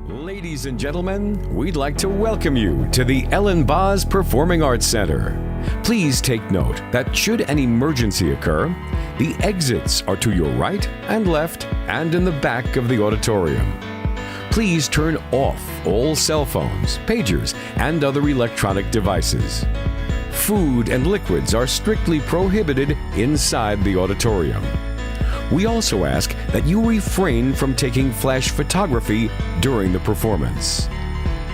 Ladies and gentlemen, we'd like to welcome you to the Ellen Boz Performing Arts Center. Please take note that should an emergency occur, the exits are to your right and left and in the back of the auditorium. Please turn off all cell phones, pagers, and other electronic devices. Food and liquids are strictly prohibited inside the auditorium. We also ask that you refrain from taking flash photography during the performance.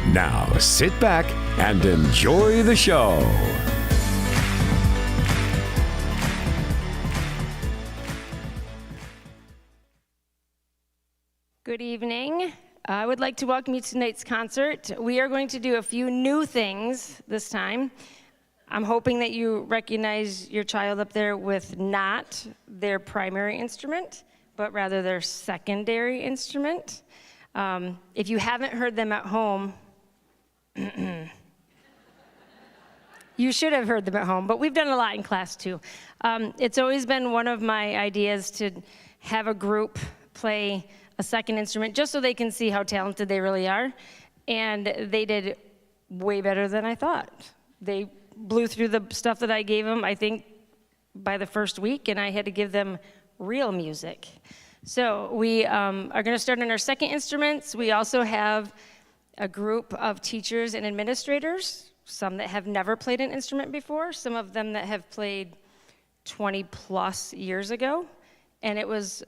Now sit back and enjoy the show. Good evening. I would like to welcome you to tonight's concert. We are going to do a few new things this time. I'm hoping that you recognize your child up there with not their primary instrument, but rather their secondary instrument. If you haven't heard them at home, you should have heard them at home, but we've done a lot in class too. It's always been one of my ideas to have a group play a second instrument just so they can see how talented they really are. And they did way better than I thought. They blew through the stuff that I gave them, I think, by the first week, and I had to give them real music. So we are going to start on our second instruments. We also have a group of teachers and administrators, some that have never played an instrument before, some of them that have played 20 plus years ago, and it was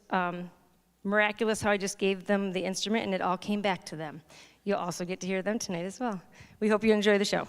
miraculous how I just gave them the instrument and it all came back to them. You'll also get to hear them tonight as well. We hope you enjoy the show.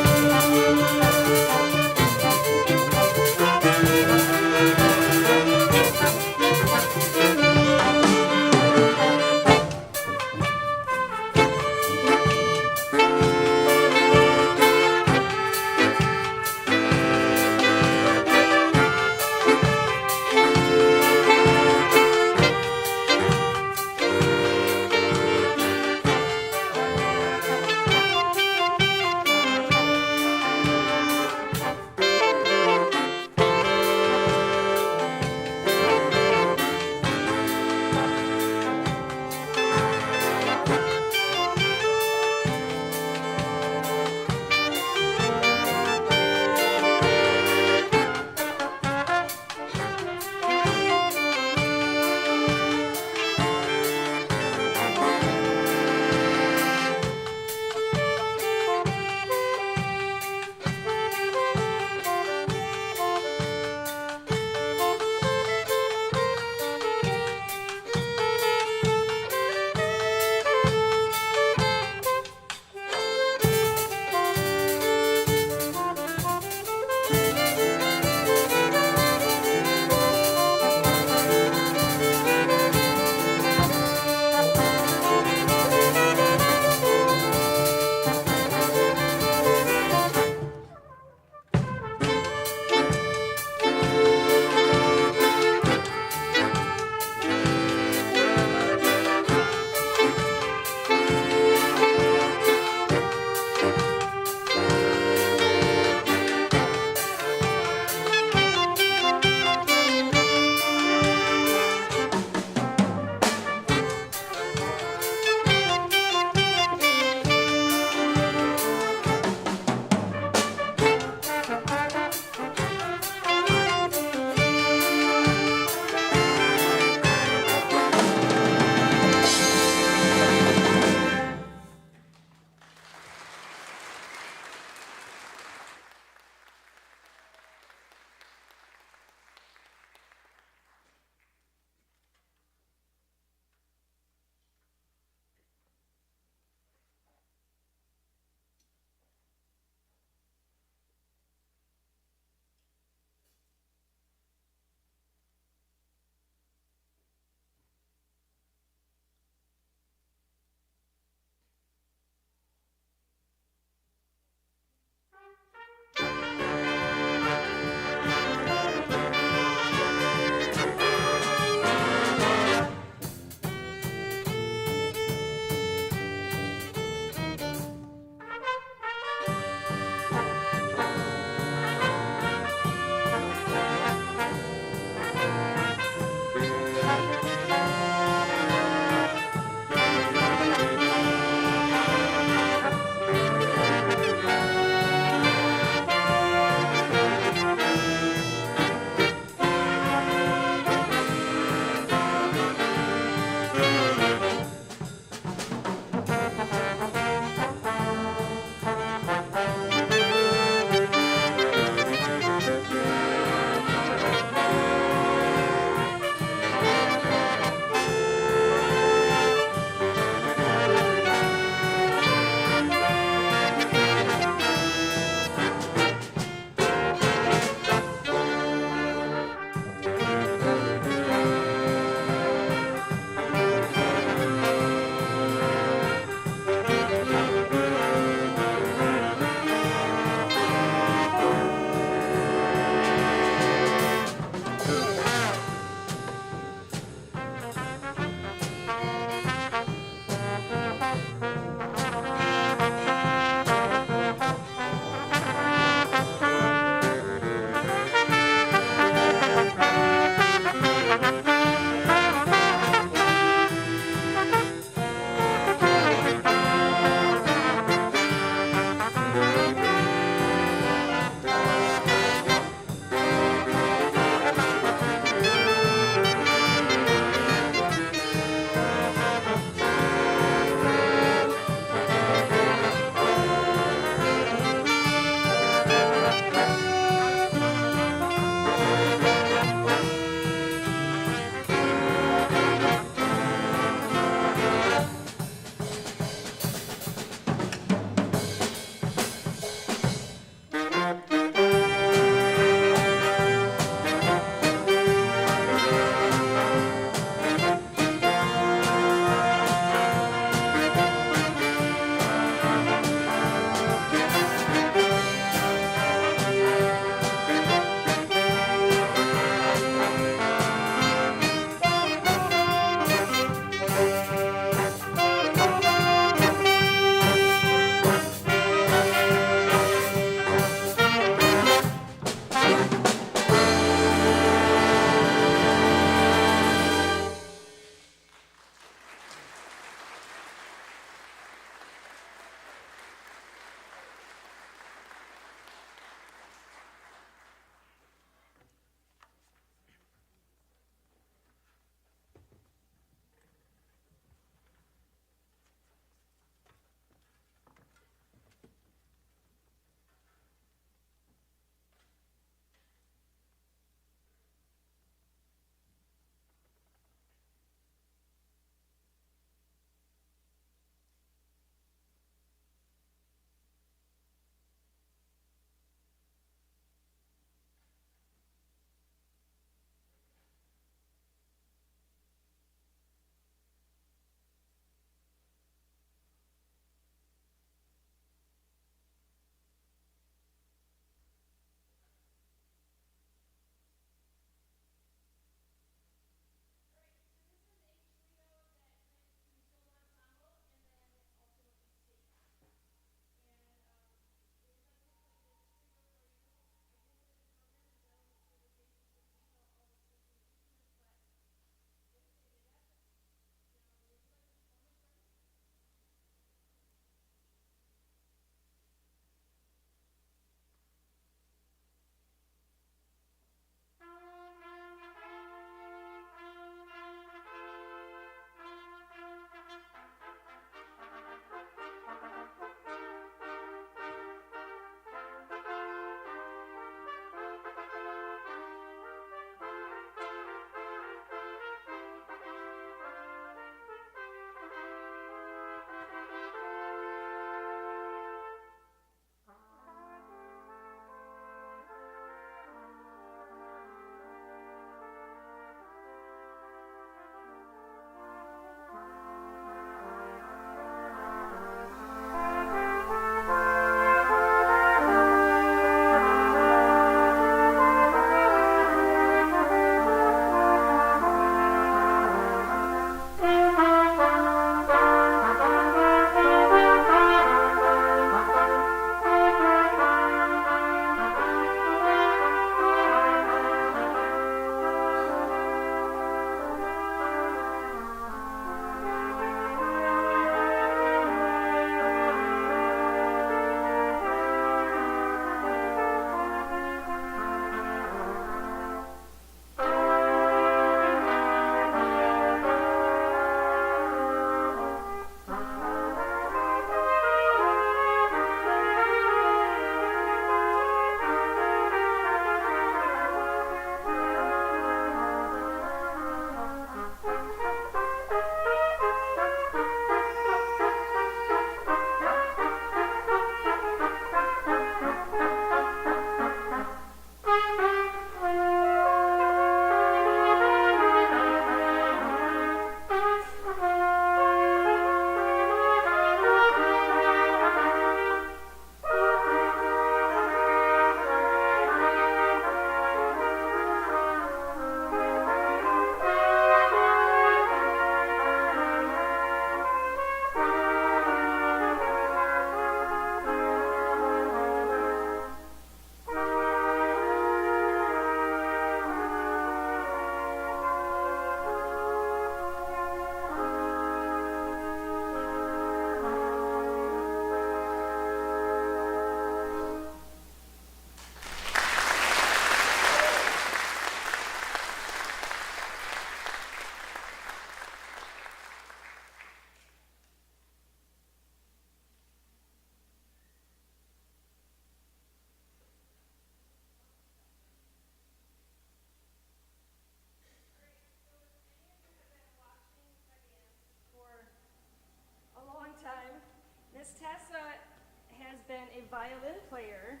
been a violin player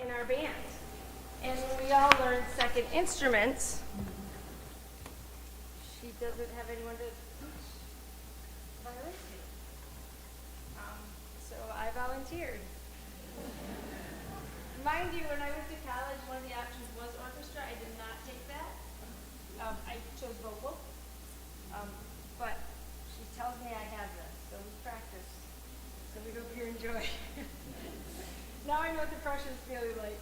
in our band. And when we all learned second instruments, she doesn't have anyone to teach violin to. So I volunteered. Mind you, when I went to college, one of the options was orchestra. I did not take that. I chose vocal. But she tells me I have this, so we practice. So we hope you enjoy. Now I know what the pressure is feeling like.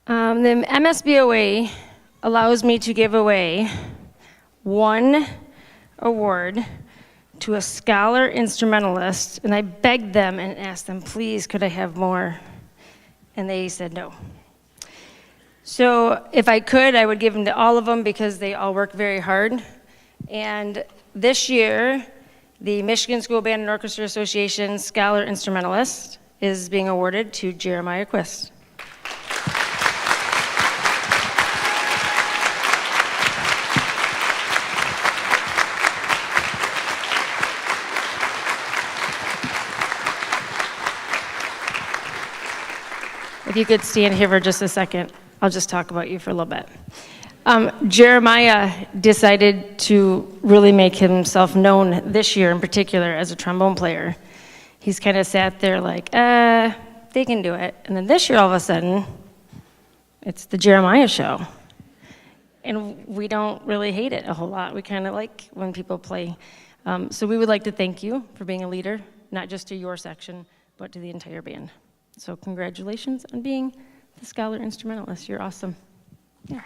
The MSBOA allows me to give away one award to a scholar instrumentalist, and I begged them and asked them, please, could I have more? And they said no. So if I could, I would give them to all of them because they all work very hard. And this year, the Michigan School Band and Orchestra Association Scholar Instrumentalist is being awarded to Jeremiah Quist. If you could stand here for just a second, I'll just talk about you for a little bit. Jeremiah decided to really make himself known this year in particular as a trombone player. He's kind of sat there like, they can do it. And then this year, all of a sudden, it's the Jeremiah show. And we don't really hate it a whole lot. We kind of like when people play. So we would like to thank you for being a leader, not just to your section, but to the entire band. So congratulations on being the scholar instrumentalist. You're awesome. Yeah.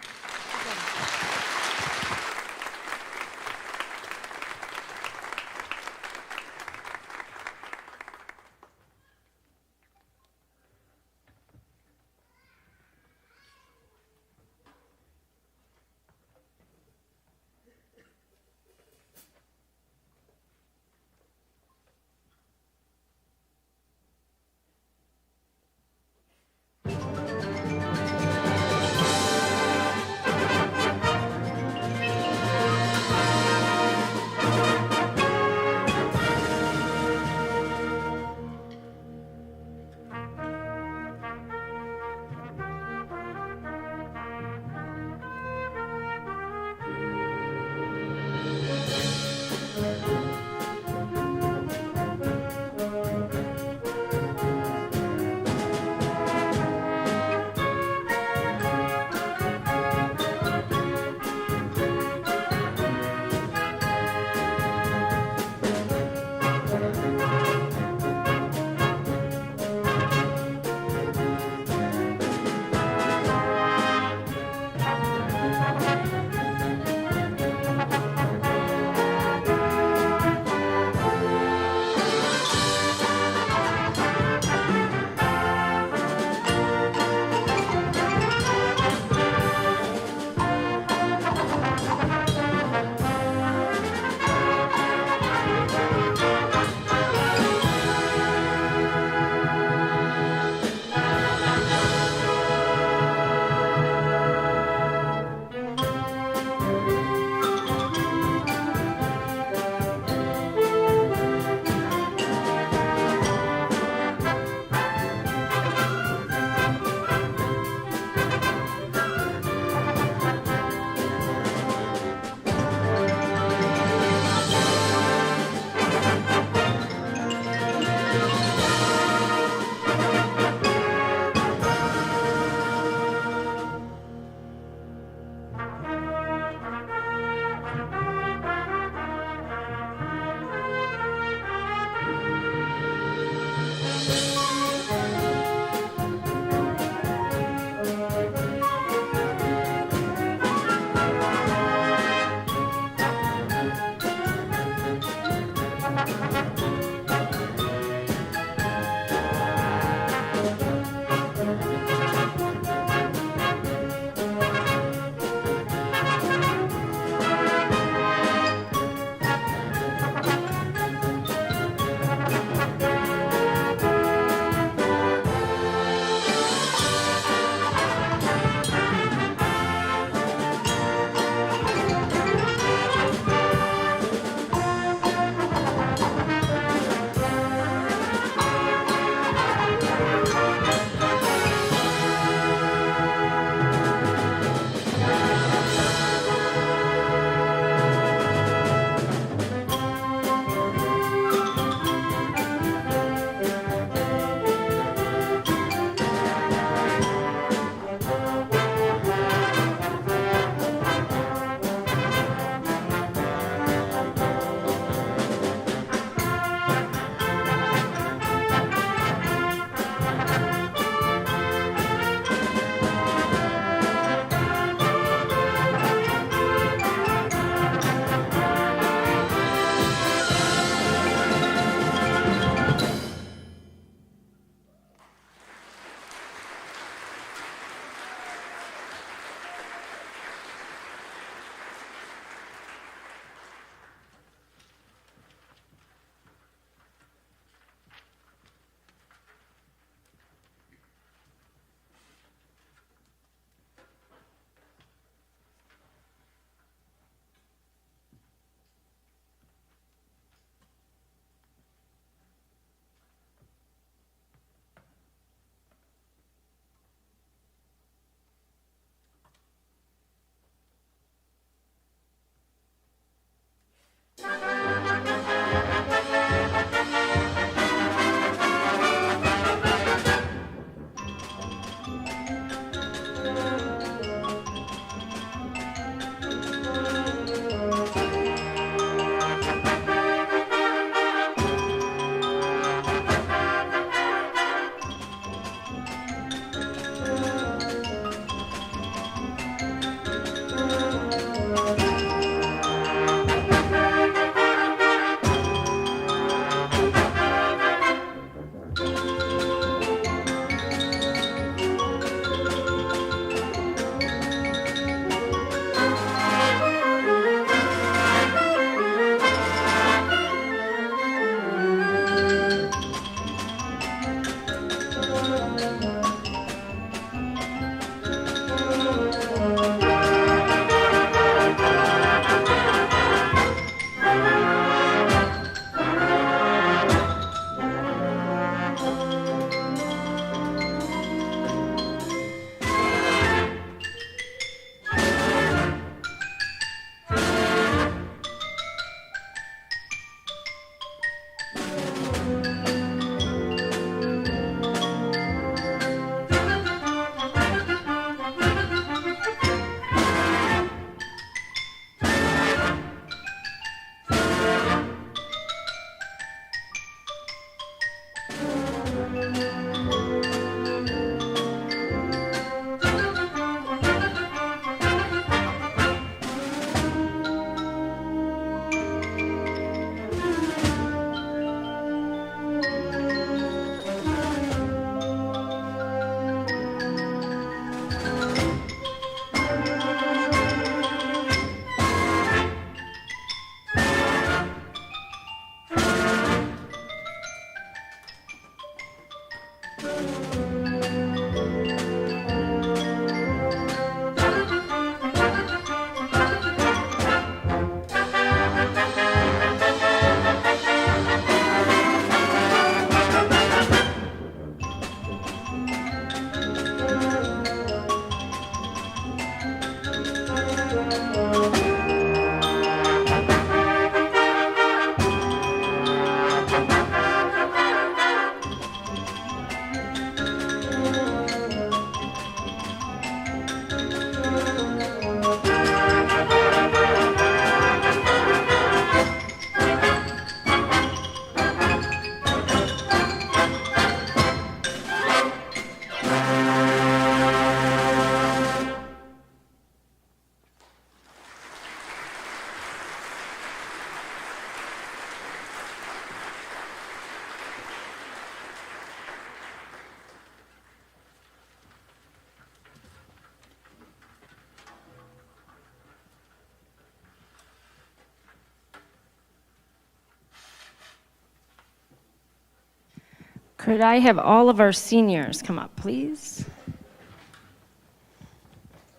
Could I have all of our seniors come up, please?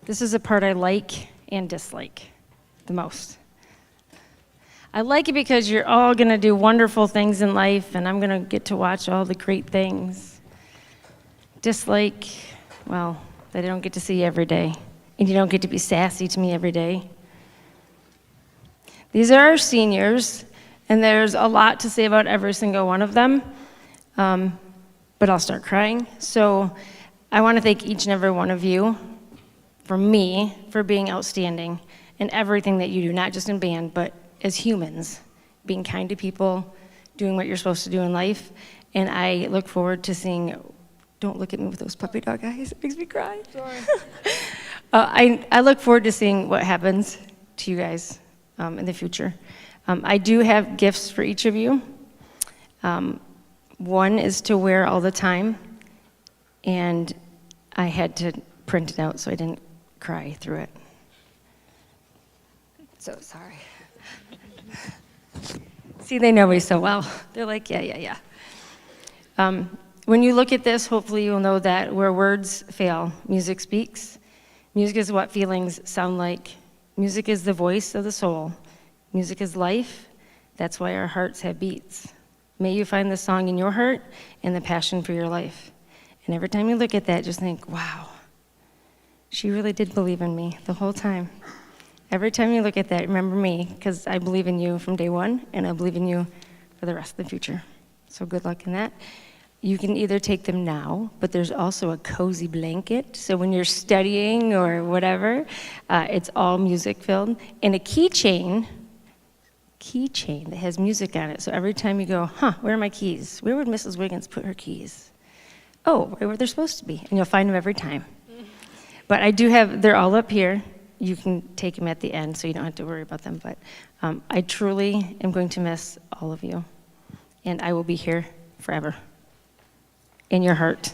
This is a part I like and dislike the most. I like it because you're all going to do wonderful things in life, and I'm going to get to watch all the great things. Dislike, well, that I don't get to see every day, and you don't get to be sassy to me every day. These are our seniors, and there's a lot to say about every single one of them, but I'll start crying. So I want to thank each and every one of you, from me, for being outstanding in everything that you do, not just in band, but as humans, being kind to people, doing what you're supposed to do in life. And I look forward to seeing, don't look at me with those puppy dog eyes, it makes me cry. Sorry. I look forward to seeing what happens to you guys in the future. I do have gifts for each of you. One is to wear all the time, and I had to print it out so I didn't cry through it. So sorry. See, they know me so well. They're like, yeah. When you look at this, hopefully you'll know that where words fail, music speaks. Music is what feelings sound like. Music is the voice of the soul. Music is life. That's why our hearts have beats. May you find the song in your heart and the passion for your life. And every time you look at that, just think, wow, she really did believe in me the whole time. Every time you look at that, remember me, because I believe in you from day one, and I believe in you for the rest of the future. So good luck in that. You can either take them now, but there's also a cozy blanket. So when you're studying or whatever, it's all music filled. And a keychain that has music on it. So every time you go, where are my keys? Where would Mrs. Wiggins put her keys? Oh, right where they're supposed to be. And you'll find them every time. But I do have, they're all up here. You can take them at the end so you don't have to worry about them. But I truly am going to miss all of you. And I will be here forever. In your heart.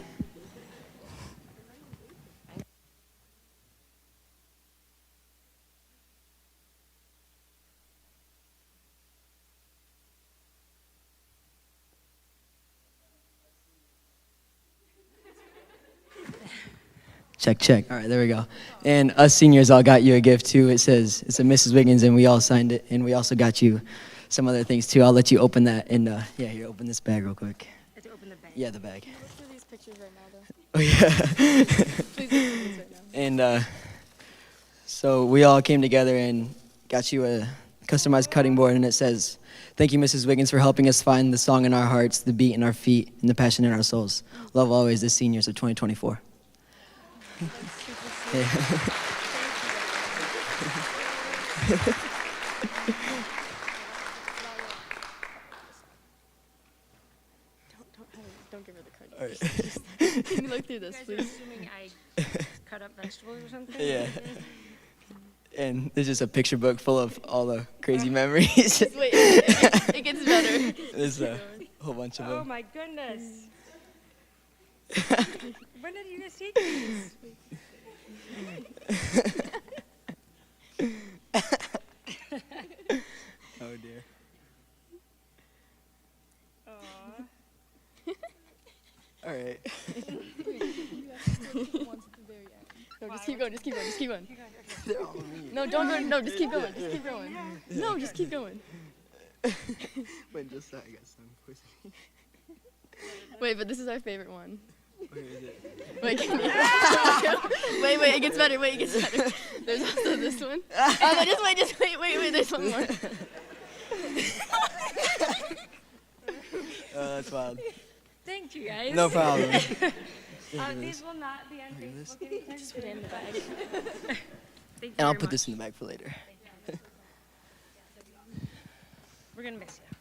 Check. All right, there we go. And us seniors all got you a gift too. It says, it's a Mrs. Wiggins, and we all signed it. And we also got you some other things too. I'll let you open that. And here, open this bag real quick. I have to open the bag. Yeah, the bag. Look through these pictures right now, though. Oh, yeah. Please look through these right now. And so we all came together and got you a customized cutting board, and it says, "Thank you, Mrs. Wiggins, for helping us find the song in our hearts, the beat in our feet, and the passion in our souls. Love always, the seniors of 2024. Yeah. Don't give her the card. All right. Can you look through this, please? Assuming I cut up vegetables or something? Yeah. And there's just a picture book full of all the crazy memories. Wait, it gets better. There's a whole bunch of Oh them. my goodness. When did you guys take these? Oh dear. All right. No, just keep going. They're all mean. No, don't go. No, just keep going. No, just keep going. Wait, just I got some poison. Wait, but this is our favorite one. Where is it? Wait, it gets better. There's also this one. Oh, no, just wait, there's one more. That's wild. Thank you, guys. No problem. These will not be on Facebook anytime Just put it in the bag. Thank you And I'll very put this much. in the bag for later. We're going to miss you.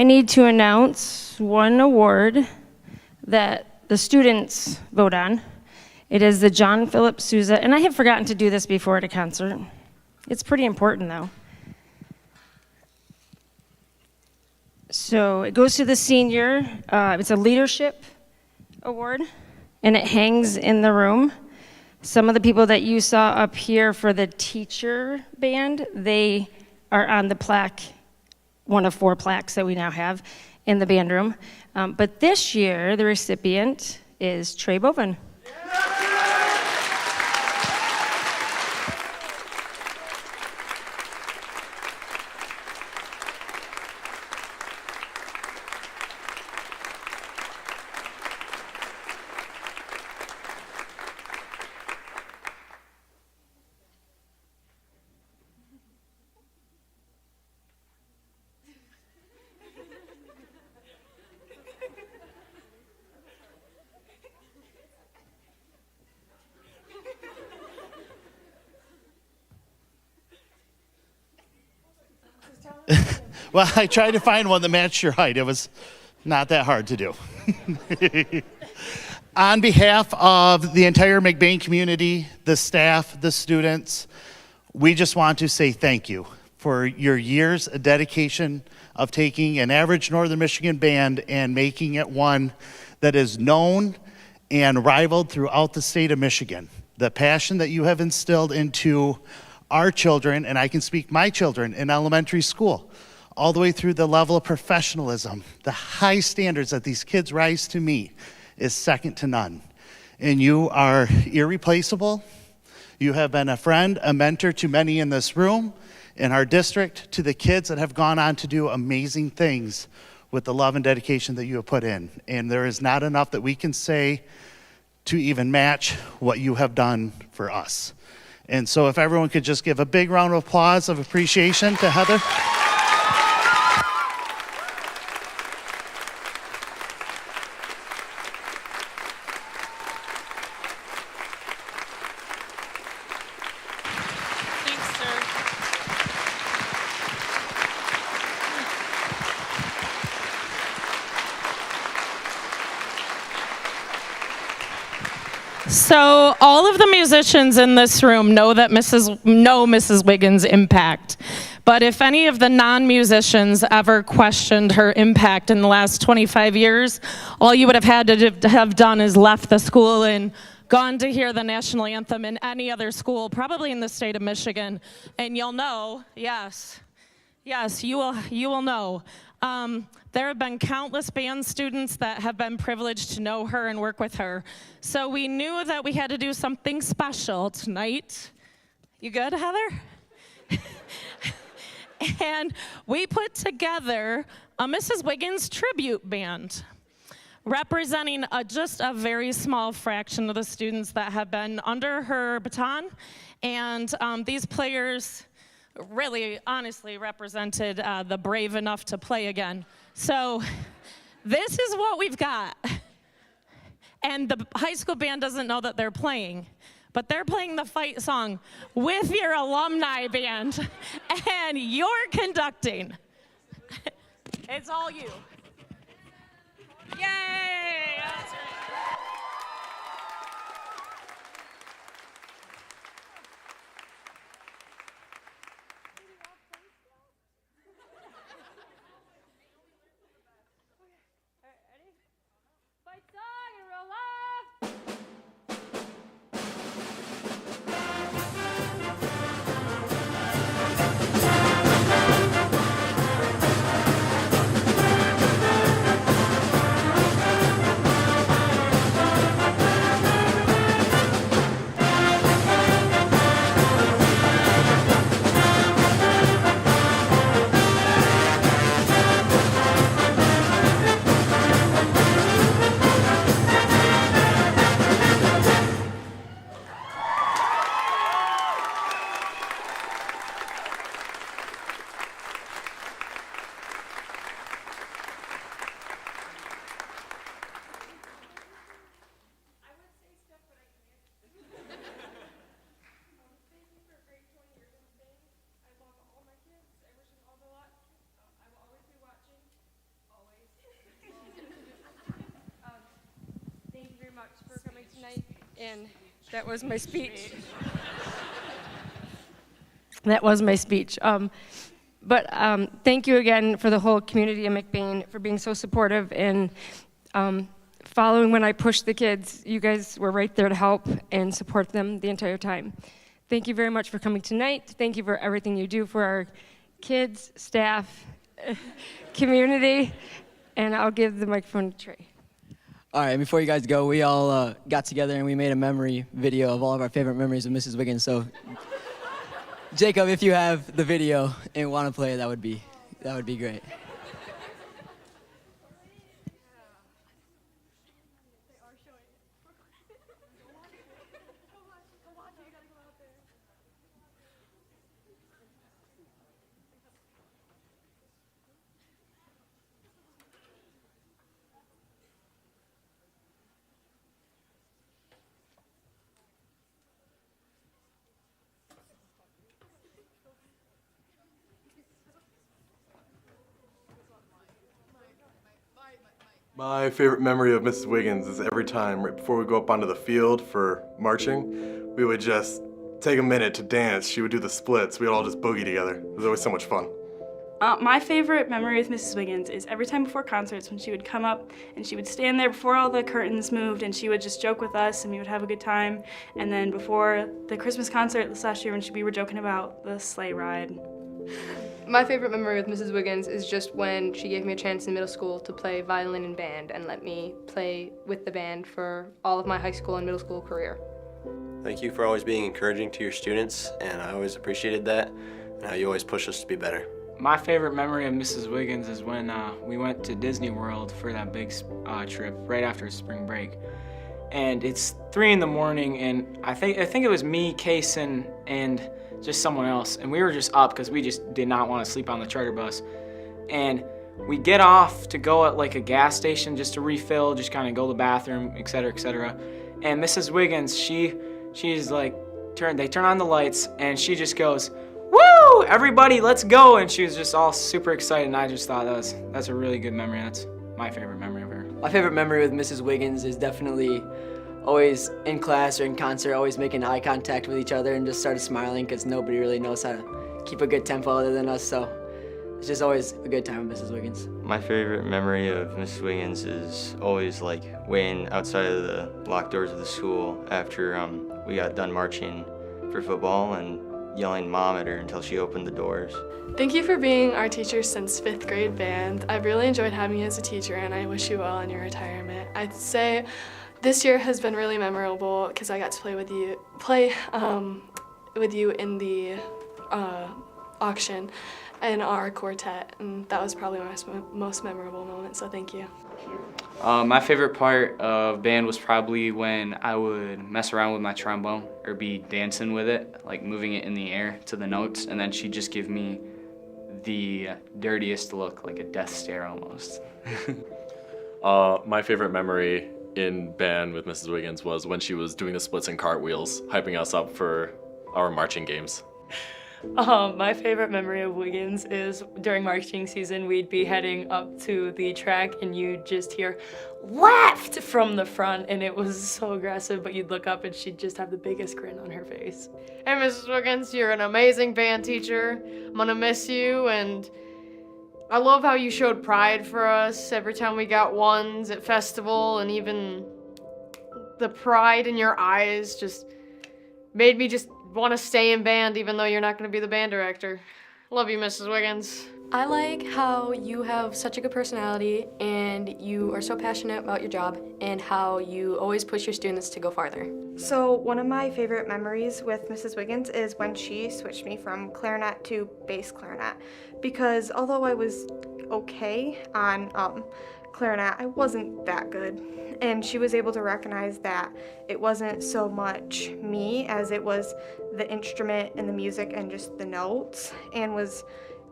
I need to announce one award that the students vote on. It is the John Philip Sousa, and I have forgotten to do this before at a concert. It's pretty important, though. So it goes to the senior. It's a leadership award, and it hangs in the room. Some of the people that you saw up here for the teacher band, they are on the plaque, one of 4 plaques that we now have in the band room. But this year, the recipient is Trey Bovin. Well, I tried to find one that matched your height. It was not that hard to do. On behalf of the entire McBain community, the staff, the students, we just want to say thank you for your years of dedication of taking an average Northern Michigan band and making it one that is known and rivaled throughout the state of Michigan. The passion that you have instilled into our children, and I can speak my children in elementary school, all the way through the level of professionalism, the high standards that these kids rise to meet is second to none. And you are irreplaceable. You have been a friend, a mentor to many in this room, in our district, to the kids that have gone on to do amazing things with the love and dedication that you have put in. And there is not enough that we can say to even match what you have done for us. And so if everyone could just give a big round of applause of appreciation to Heather. Thanks, sir. So all of the musicians in this room know that Mrs. Wiggins' impact. But if any of the non-musicians ever questioned her impact in the last 25 years, all you would have had to have done is left the school and gone to hear the national anthem in any other school, probably in the state of Michigan, and you'll know, yes, you will know. There have been countless band students that have been privileged to know her and work with her. So we knew that we had to do something special tonight. You good, Heather? And we put together a Mrs. Wiggins tribute band, representing just a very small fraction of the students that have been under her baton. And these players really, honestly represented the brave enough to play again. So this is what we've got. And the high school band doesn't know that they're playing, but they're playing the fight song with your alumni band, and you're conducting. It's all you. Yay! That's right. Fight song and roll off. tonight, and that was my speech. That was my speech. But thank you again for the whole community of McBain for being so supportive and following when I pushed the kids. You guys were right there to help and support them the entire time. Thank you very much for coming tonight. Thank you for everything you do for our kids, staff, community, and I'll give the microphone to Trey. All right, before you guys go, we all got together and we made a memory video of all of our favorite memories of Mrs. Wiggins. So, Jacob, if you have the video and want to play it, that would be great. My favorite memory of Mrs. Wiggins is every time right before we go up onto the field for marching, we would just take a minute to dance. She would do the splits. We would all just boogie together. It was always so much fun. My favorite memory with Mrs. Wiggins is every time before concerts when she would come up and she would stand there before all the curtains moved and she would just joke with us and we would have a good time. And then before the Christmas concert this last year when we were joking about the sleigh ride. My favorite memory with Mrs. Wiggins is just when she gave me a chance in middle school to play violin in band and let me play with the band for all of my high school and middle school career. Thank you for always being encouraging to your students, and I always appreciated that, and how you always push us to be better. My favorite memory of Mrs. Wiggins is when we went to Disney World for that big trip right after spring break. And it's 3 in the morning, and I think it was me, Kaysen, and just someone else, and we were just up because we just did not want to sleep on the charter bus. And we get off to go at like a gas station just to refill, just kind of go to the bathroom, et cetera, et cetera. And Mrs. Wiggins, she's like, they turn on the lights, and she just goes, "Woo! Everybody, let's go!" And she was just all super excited, and I just thought that's a really good memory. That's my favorite memory of her. My favorite memory with Mrs. Wiggins is definitely always in class or in concert, always making eye contact with each other and just started smiling because nobody really knows how to keep a good tempo other than us. So it's just always a good time with Mrs. Wiggins. My favorite memory of Mrs. Wiggins is always like waiting outside of the locked doors of the school after we got done marching for football and yelling "Mom" at her until she opened the doors. Thank you for being our teacher since 5th grade band. I've really enjoyed having you as a teacher, and I wish you well in your retirement. I'd say this year has been really memorable because I got to play with you in the auction in our quartet, and that was probably my most memorable moment, so thank you. My favorite part of band was probably when I would mess around with my trombone or be dancing with it, like moving it in the air to the notes, and then she'd just give me the dirtiest look, like a death stare almost. My favorite memory in band with Mrs. Wiggins was when she was doing the splits and cartwheels, hyping us up for our marching games. My favorite memory of Wiggins is during marching season, we'd be heading up to the track and you'd just hear "left" from the front, and it was so aggressive, but you'd look up and she'd just have the biggest grin on her face. Hey, Mrs. Wiggins, you're an amazing band teacher. I'm gonna miss you, and I love how you showed pride for us every time we got ones at festival, and even the pride in your eyes just made me just want to stay in band even though you're not going to be the band director. Love you, Mrs. Wiggins. I like how you have such a good personality and you are so passionate about your job and how you always push your students to go farther. So one of my favorite memories with Mrs. Wiggins is when she switched me from clarinet to bass clarinet, because although I was okay on clarinet, I wasn't that good. And she was able to recognize that it wasn't so much me as it was the instrument and the music and just the notes, and was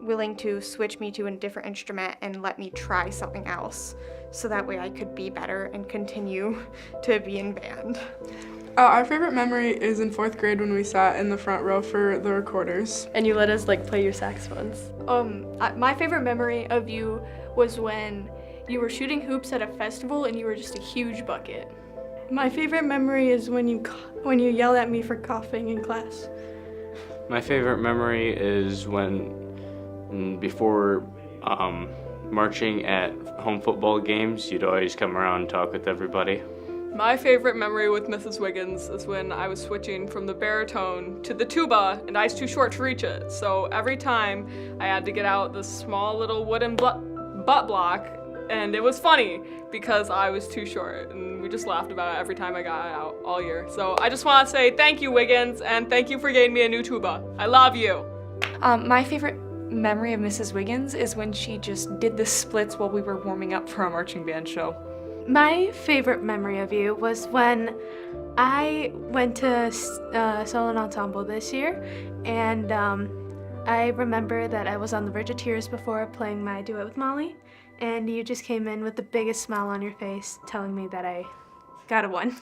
willing to switch me to a different instrument and let me try something else so that way I could be better and continue to be in band. Our favorite memory is in 4th grade when we sat in the front row for the recorders. And you let us play your saxophones. My favorite memory of you was when you were shooting hoops at a festival and you were just a huge bucket. My favorite memory is when you yell at me for coughing in class. My favorite memory is when, before marching at home football games, you'd always come around and talk with everybody. My favorite memory with Mrs. Wiggins is when I was switching from the baritone to the tuba and I was too short to reach it. So every time I had to get out this small little wooden butt block, and it was funny because I was too short, and we just laughed about it every time I got out all year. So I just want to say thank you, Wiggins, and thank you for getting me a new tuba. I love you. My favorite memory of Mrs. Wiggins is when she just did the splits while we were warming up for our marching band show. My favorite memory of you was when I went to solo and ensemble this year, and I remember that I was on the verge of tears before playing my duet with Molly, and you just came in with the biggest smile on your face telling me that I got a 1.